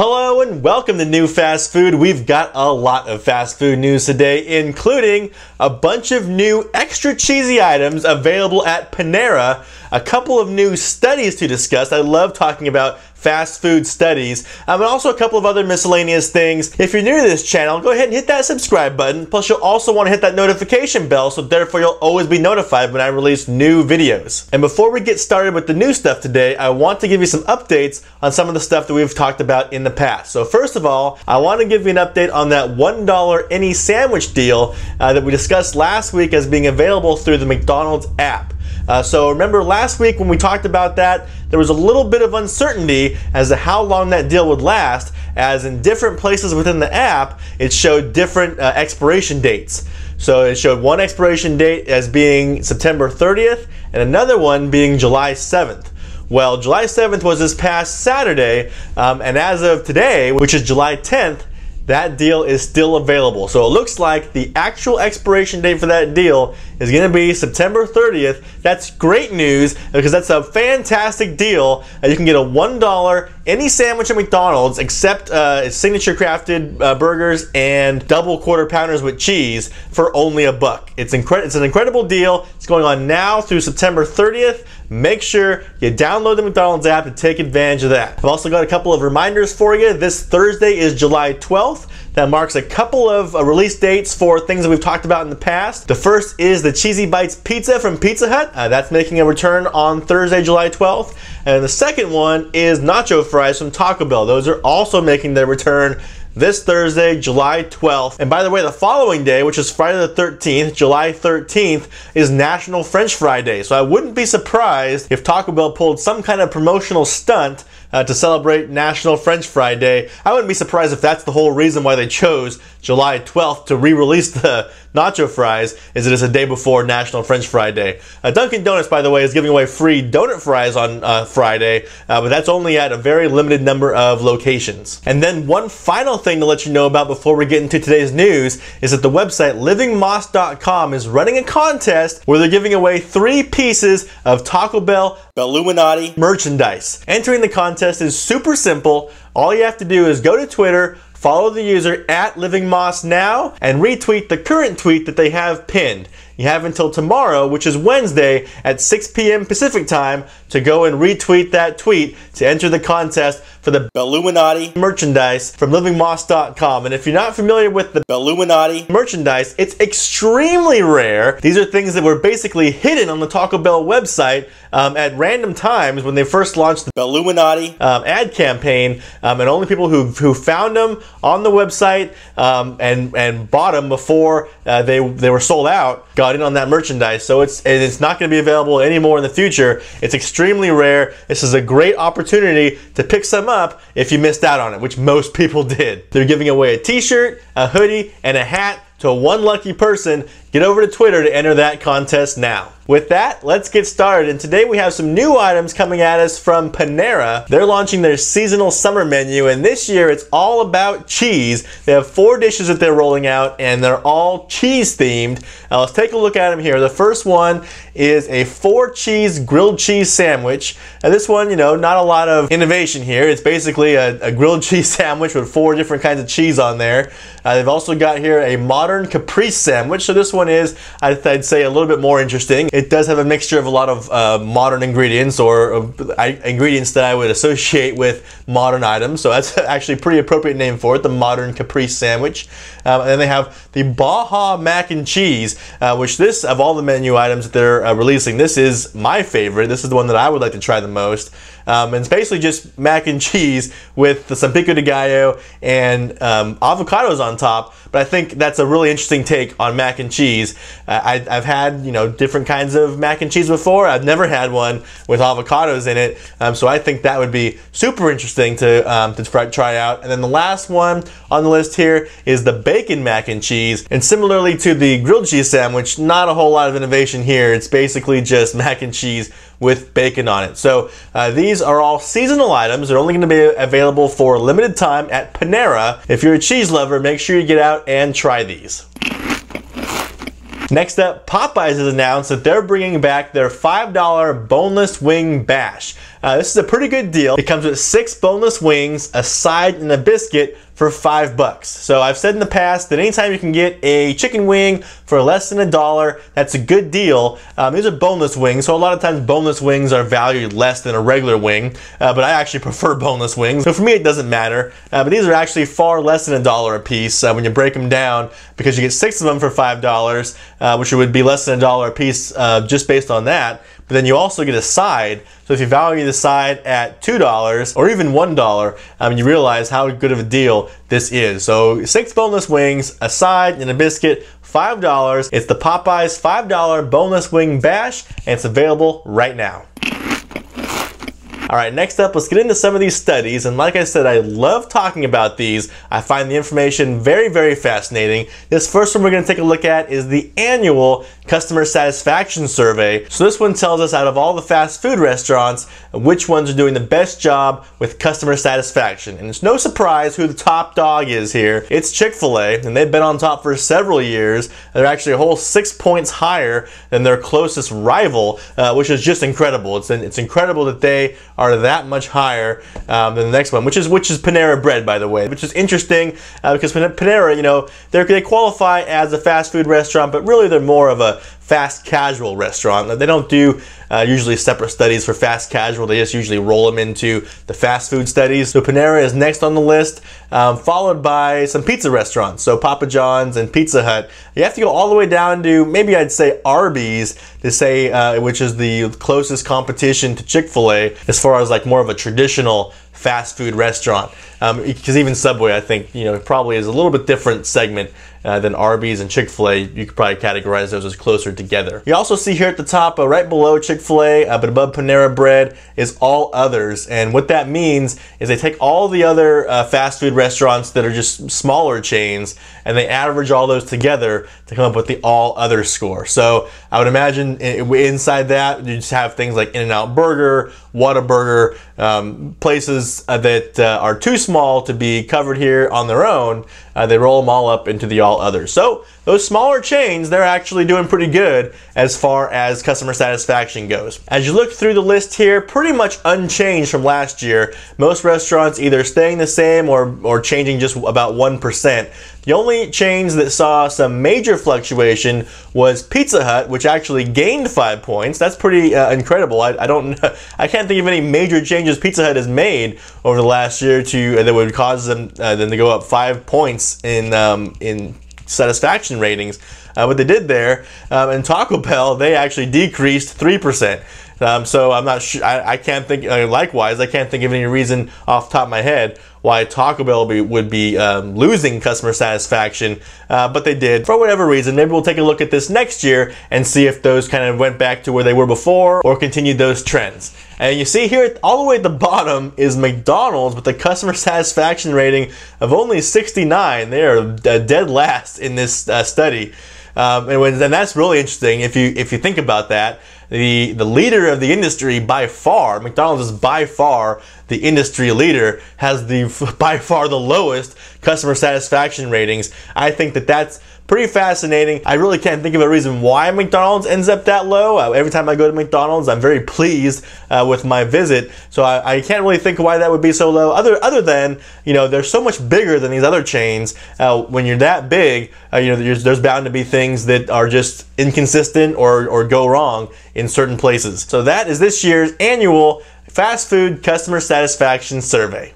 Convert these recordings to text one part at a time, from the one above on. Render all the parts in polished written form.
Hello and welcome to New Fast Food. We've got a lot of fast food news today, including a bunch of new extra cheesy items available at Panera, a couple of new studies to discuss. I love talking about fast food studies, and also a couple of other miscellaneous things. If you're new to this channel, go ahead and hit that subscribe button. Plus, you'll also want to hit that notification bell, so therefore you'll always be notified when I release new videos. And before we get started with the new stuff today, I want to give you some updates on some of the stuff that we've talked about in the past. So first of all, I want to give you an update on that $1 any sandwich deal that we discussed last week as being available through the McDonald's app. So remember last week when we talked about that, there was a little bit of uncertainty as to how long that deal would last, as in different places within the app, it showed different expiration dates. So it showed one expiration date as being September 30th and another one being July 7th. Well, July 7th was this past Saturday, and as of today, which is July 10th, that deal is still available. So it looks like the actual expiration date for that deal is going to be September 30th. That's great news because that's a fantastic deal. You can get a $1 any sandwich at McDonald's except signature crafted burgers and double quarter pounders with cheese for only $1. It's an incredible deal. It's going on now through September 30th. Make sure you download the McDonald's app to take advantage of that. I've also got a couple of reminders for you. This Thursday is July 12th. That marks a couple of release dates for things that we've talked about in the past. The first is the Cheesy Bites Pizza from Pizza Hut. That's making a return on Thursday, July 12th. And the second one is Nacho Fries from Taco Bell. Those are also making their return this Thursday, July 12th. And by the way, the following day, which is Friday the 13th, July 13th, is National French Fry Day. So I wouldn't be surprised if Taco Bell pulled some kind of promotional stunt to celebrate National French Fry Day. I wouldn't be surprised if that's the whole reason why they chose July 12th to re-release the nacho fries, is it is a day before National French Fry Day. Dunkin' Donuts, by the way, is giving away free donut fries on Friday, but that's only at a very limited number of locations. And then one final thing to let you know about before we get into today's news is that the website livingmoss.com is running a contest where they're giving away 3 pieces of Taco Bell Illuminati merchandise. Entering the contest is super simple. All you have to do is go to Twitter, follow the user @livingmossnow, and retweet the current tweet that they have pinned. You have until tomorrow, which is Wednesday at 6 p.m. Pacific time, to go and retweet that tweet to enter the contest for the Illuminati merchandise from livingmoss.com. And if you're not familiar with the Illuminati merchandise, it's extremely rare. These are things that were basically hidden on the Taco Bell website at random times when they first launched the Illuminati ad campaign, and only people who found them on the website and bought them before they were sold out got in on that merchandise. So it's not going to be available anymore in the future. It's extremely rare. This is a great opportunity to pick some up if you missed out on it, which most people did. They're giving away a t-shirt, a hoodie, and a hat to one lucky person. Get over to Twitter to enter that contest now. With that, let's get started. And today we have some new items coming at us from Panera. They're launching their seasonal summer menu, and this year it's all about cheese. They have 4 dishes that they're rolling out, and they're all cheese themed. Now let's take a look at them here. The first one is a 4-cheese grilled cheese sandwich. And this one, you know, not a lot of innovation here. It's basically a grilled cheese sandwich with 4 different kinds of cheese on there. They've also got here a Modern Caprese Sandwich. So this one is, I'd say, a little bit more interesting. It does have a mixture of a lot of modern ingredients, or ingredients that I would associate with modern items. So that's actually a pretty appropriate name for it, the Modern Caprese Sandwich. And then they have the Baja Mac and Cheese, which this, of all the menu items that they're releasing, this is my favorite. This is the one that I would like to try the most. And it's basically just mac and cheese with some pico de gallo and avocados on top. But I think that's a really interesting take on mac and cheese. I've had, you know, different kinds of mac and cheese before. I've never had one with avocados in it. So I think that would be super interesting to try out. And then the last one on the list here is the Bacon Mac and Cheese. And similarly to the grilled cheese sandwich, not a whole lot of innovation here. It's basically just mac and cheese with bacon on it. So these are all seasonal items. They're only going to be available for a limited time at Panera. If you're a cheese lover, make sure you get out and try these. Next up, Popeyes has announced that they're bringing back their $5 boneless wing bash. This is a pretty good deal. It comes with 6 boneless wings, a side, and a biscuit for $5. So I've said in the past that anytime you can get a chicken wing for less than $1, that's a good deal. These are boneless wings, so a lot of times boneless wings are valued less than a regular wing, but I actually prefer boneless wings. So for me, it doesn't matter. But these are actually far less than $1 a piece when you break them down, because you get 6 of them for $5, which would be less than $1 a piece just based on that. But then you also get a side. So if you value the side at $2 or even $1, you realize how good of a deal this is. So 6 boneless wings, a side, and a biscuit, $5. It's the Popeyes $5 boneless wing bash, and it's available right now. All right, next up, let's get into some of these studies. And like I said, I love talking about these. I find the information very, very fascinating. This first one we're going to take a look at is the annual customer satisfaction survey. So this one tells us, out of all the fast food restaurants, which ones are doing the best job with customer satisfaction. And it's no surprise who the top dog is here. It's Chick-fil-A, and they've been on top for several years. They're actually a whole 6 points higher than their closest rival, which is just incredible. It's incredible that they are that much higher than the next one, which is Panera Bread, by the way, which is interesting because Panera, you know, they qualify as a fast food restaurant, but really they're more of a fast casual restaurant. They don't do usually separate studies for fast casual. They just usually roll them into the fast food studies. So Panera is next on the list, followed by some pizza restaurants. So Papa John's and Pizza Hut. You have to go all the way down to, maybe I'd say, Arby's to say, which is the closest competition to Chick-fil-A as far as like more of a traditional fast food restaurant. Because even Subway, I think, you know, probably is a little bit different segment than Arby's and Chick-fil-A. You could probably categorize those as closer together. You also see here at the top, right below Chick-fil-A, but above Panera Bread, is all others. And what that means is they take all the other fast food restaurants that are just smaller chains, and they average all those together to come up with the all other score. So I would imagine inside that, you just have things like In-N-Out Burger, Whataburger, places that are too small to be covered here on their own. They roll them all up into the all others. So those smaller chains, they're actually doing pretty good as far as customer satisfaction goes. As you look through the list here, pretty much unchanged from last year. Most restaurants either staying the same or changing just about 1%. The only chains that saw some major fluctuation was Pizza Hut, which actually gained 5 points. That's pretty incredible. I can't think of any major changes Pizza Hut has made over the last year that would cause them to go up 5 points in satisfaction ratings. What they did there, and Taco Bell, they actually decreased 3%. So I'm not sure. I can't think. Likewise, I can't think of any reason off the top of my head why Taco Bell would be losing customer satisfaction, but they did for whatever reason. Maybe we'll take a look at this next year and see if those kind of went back to where they were before or continued those trends. And you see here, all the way at the bottom is McDonald's with a customer satisfaction rating of only 69. They are dead last in this study. And that's really interesting if you think about that. The leader of the industry by far, McDonald's is by far the industry leader, has by far the lowest customer satisfaction ratings. I think that's pretty fascinating. I really can't think of a reason why McDonald's ends up that low. Every time I go to McDonald's, I'm very pleased with my visit. So I can't really think why that would be so low. Other than, you know, they're so much bigger than these other chains. When you're that big, you know, there's bound to be things that are just inconsistent or go wrong in certain places. So that is this year's annual fast food customer satisfaction survey.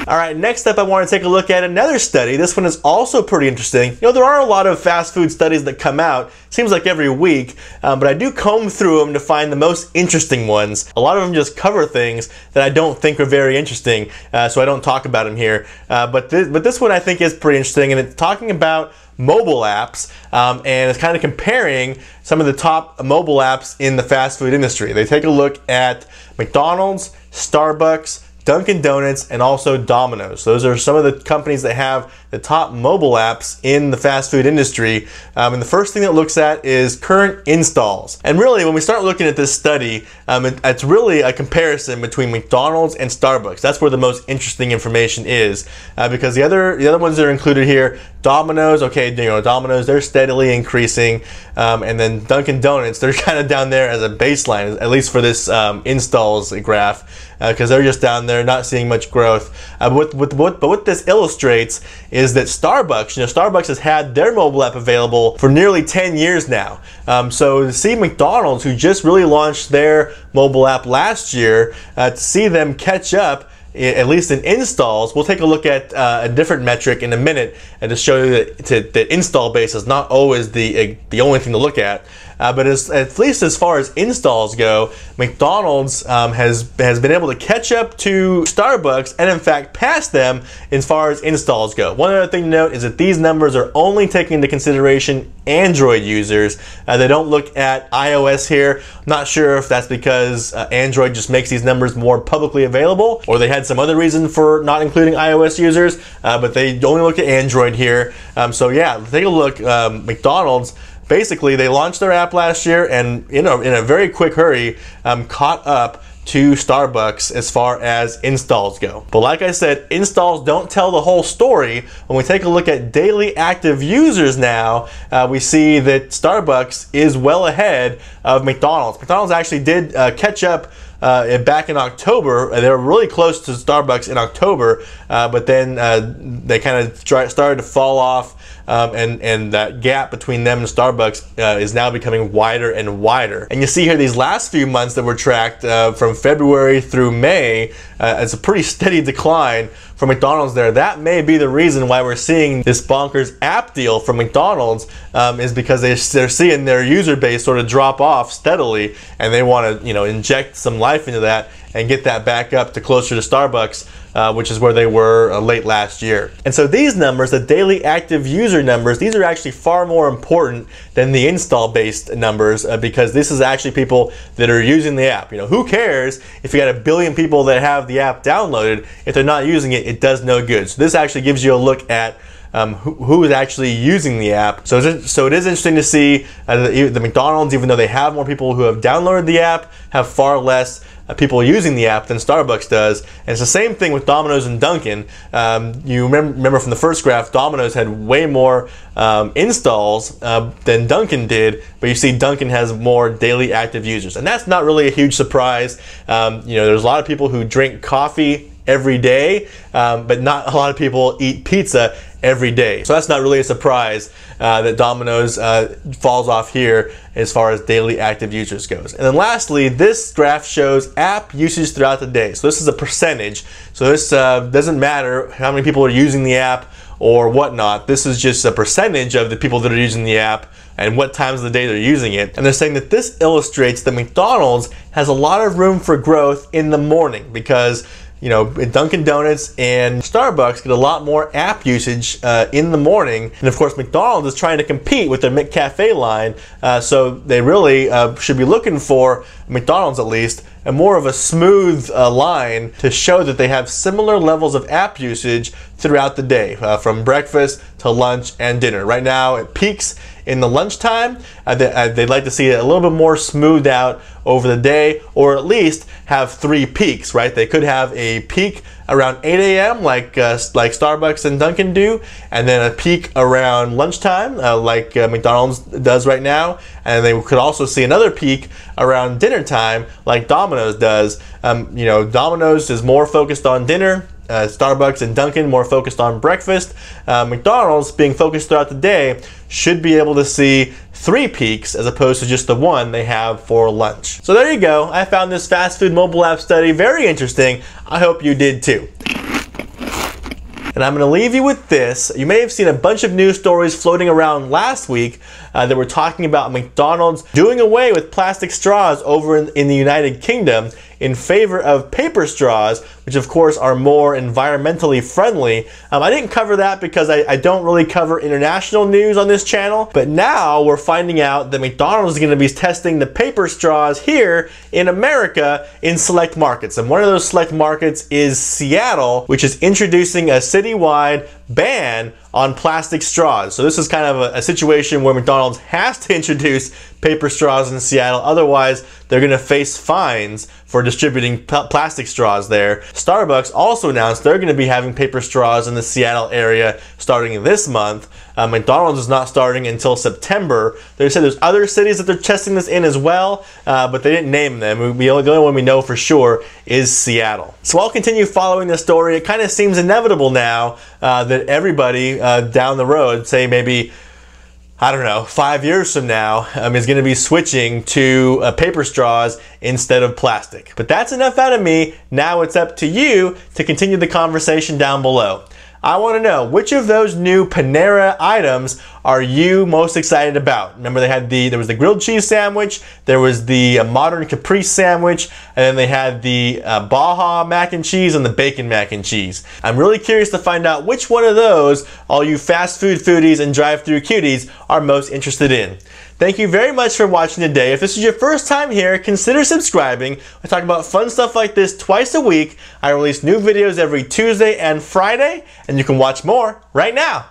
All right, next up I want to take a look at another study. This one is also pretty interesting. You know, there are a lot of fast food studies that come out, seems like every week, but I do comb through them to find the most interesting ones. A lot of them just cover things that I don't think are very interesting, so I don't talk about them here. But this one I think is pretty interesting, and it's talking about mobile apps, and it's kind of comparing some of the top mobile apps in the fast food industry. They take a look at McDonald's, Starbucks, Dunkin' Donuts, and also Domino's. Those are some of the companies that have the top mobile apps in the fast food industry. And the first thing that looks at is current installs. And really, when we start looking at this study, It's really a comparison between McDonald's and Starbucks. That's where the most interesting information is, because the other ones that are included here, Domino's, okay, Domino's, they're steadily increasing, and then Dunkin' Donuts, they're kind of down there as a baseline, at least for this installs graph, because they're just down there, not seeing much growth. But what this illustrates is that Starbucks, Starbucks has had their mobile app available for nearly 10 years now. So to see McDonald's, who just really launched their mobile app last year, to see them catch up, at least in installs. We'll take a look at a different metric in a minute, and to show you that the install base is not always the only thing to look at. But at least as far as installs go, McDonald's has been able to catch up to Starbucks, and in fact pass them as far as installs go. One other thing to note is that these numbers are only taking into consideration Android users. They don't look at iOS here. I'm not sure if that's because Android just makes these numbers more publicly available, or they had some other reason for not including iOS users, but they only look at Android here. So yeah, take a look. McDonald's, basically, they launched their app last year, and in a very quick hurry, caught up to Starbucks as far as installs go. But like I said, installs don't tell the whole story. When we take a look at daily active users now, we see that Starbucks is well ahead of McDonald's. McDonald's actually did catch up back in October. They were really close to Starbucks in October, but then they kind of started to fall off, and that gap between them and Starbucks is now becoming wider and wider. And you see here these last few months that were tracked from February through May, it's a pretty steady decline for McDonald's there. That may be the reason why we're seeing this bonkers app deal from McDonald's, is because they're seeing their user base sort of drop off steadily, and they want to inject some life into that and get that back up to closer to Starbucks, which is where they were late last year. And so these numbers, the daily active user numbers, these are actually far more important than the install-based numbers, because this is actually people that are using the app. Who cares if you got 1 billion people that have the app downloaded? If they're not using it, it does no good. So this actually gives you a look at who is actually using the app. So it is interesting to see the McDonald's, even though they have more people who have downloaded the app, have far less people using the app than Starbucks does. And it's the same thing with Domino's and Dunkin'. You remember from the first graph, Domino's had way more installs than Dunkin' did, but you see Dunkin' has more daily active users. And that's not really a huge surprise. There's a lot of people who drink coffee every day, but not a lot of people eat pizza every day. So that's not really a surprise that Domino's falls off here as far as daily active users goes. And then lastly, this graph shows app usage throughout the day. So this is a percentage. So this doesn't matter how many people are using the app or whatnot. This is just a percentage of the people that are using the app and what times of the day they're using it. And they're saying that this illustrates that McDonald's has a lot of room for growth in the morning, because Dunkin' Donuts and Starbucks get a lot more app usage in the morning. And of course, McDonald's is trying to compete with their McCafe line. So they really should be looking for, McDonald's at least, a more of a smooth line to show that they have similar levels of app usage throughout the day, from breakfast to lunch and dinner. Right now, it peaks in the lunchtime. They'd like to see it a little bit more smoothed out over the day, or at least have 3 peaks, right? They could have a peak around 8 a.m. like Starbucks and Dunkin' do, and then a peak around lunchtime like McDonald's does right now, and they could also see another peak around dinner time like Domino's does. Domino's is more focused on dinner, Starbucks and Dunkin' more focused on breakfast. McDonald's, being focused throughout the day, should be able to see 3 peaks as opposed to just the 1 they have for lunch. So there you go. I found this fast food mobile app study very interesting. I hope you did too. And I'm going to leave you with this. You may have seen a bunch of news stories floating around last week that were talking about McDonald's doing away with plastic straws over in the United Kingdom in favor of paper straws, which of course are more environmentally friendly. I didn't cover that because I don't really cover international news on this channel, but now we're finding out that McDonald's is going to be testing the paper straws here in America in select markets. And one of those select markets is Seattle, which is introducing a citywide ban on plastic straws. So this is kind of a situation where McDonald's has to introduce paper straws in Seattle, otherwise they're going to face fines for distributing plastic straws there. Starbucks also announced they're going to be having paper straws in the Seattle area starting this month. McDonald's is not starting until September. They said there's other cities that they're testing this in as well, but they didn't name them. The only one we know for sure is Seattle. So I'll continue following this story. It kind of seems inevitable now that everybody down the road, say maybe, I don't know, 5 years from now, is going to be switching to paper straws instead of plastic. But that's enough out of me. Now it's up to you to continue the conversation down below. I want to know, which of those new Panera items are you most excited about? Remember, there was the grilled cheese sandwich, there was the Modern Caprese Sandwich, and then they had the Baja Mac and Cheese and the Bacon Mac and Cheese. I'm really curious to find out which one of those all you fast food foodies and drive-thru cuties are most interested in. Thank you very much for watching today. If this is your first time here, consider subscribing. I talk about fun stuff like this twice a week. I release new videos every Tuesday and Friday, and you can watch more right now.